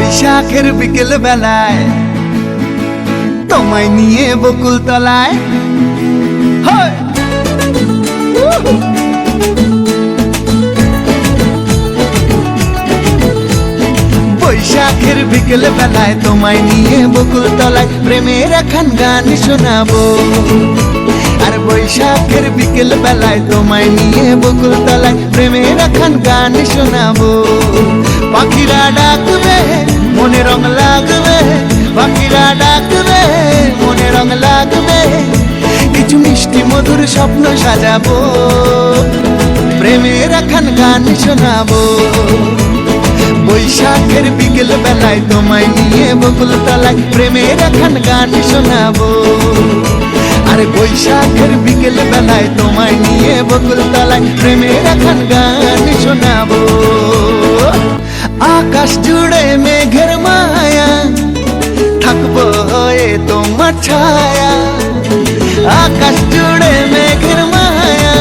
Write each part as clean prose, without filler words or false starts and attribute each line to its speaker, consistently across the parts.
Speaker 1: বৈশাখের বিকেল বেলায় তোমায় নিয়ে বকুল তলায় বৈশাখের বিকেল বেলায় তোমায় নিয়ে বকুল তলায় প্রেমের এখন গান শোনাবো। আর বৈশাখের বিকেল বেলায় তোমায় নিয়ে বকুল তলায় প্রেমের এখন গান শোনাবো। পাখিরা ডাকবে মনে রং লাগবে, পাখিরা ডাকবে মনে রং লাগবে, কিছু মিষ্টি মধুর স্বপ্ন সাজাবো, প্রেমের এখন গান শোনাবো। বৈশাখের বিকেল বেলায় তোমায় নিয়ে বকুল তলায় প্রেমের এখন গান শোনাবো। আরে বৈশাখের বিকেল বেলায় তোমায় নিয়ে বকুল তলায় প্রেমের এখন গান শোনাবো। আকাশ জুড়ে মেঘের মায়া থাকবো হয়ে তোমার ছায়া, আকাশ জুড়ে মেঘের মায়া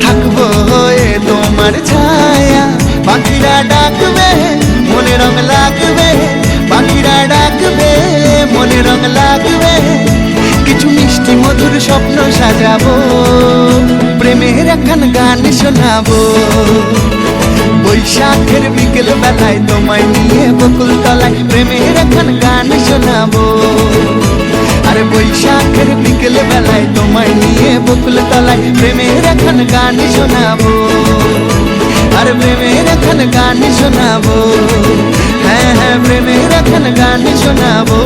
Speaker 1: থাকবো হয়ে তোমার ছায়া। পাখিরা ডাকবে মনে রং লাগবে, পাখিরা ডাকবে মনে রং লাগবে, কিছু মিষ্টি মধুর স্বপ্ন সাজাবো, প্রেমের এখন গান শোনাবো। বৈশাখের বিকেল বেলায় তোমায় নিয়ে বকুল তলায় প্রেমের এখন গান শোনাবো। আরে বৈশাখের বিকেল বেলায় তোমায় নিয়ে বকুল তলায় প্রেমের এখন গান শোনাবো। আর প্রেমের এখন গান শোনাবো, হ্যাঁ হ্যাঁ প্রেমের এখন গান শোনাবো।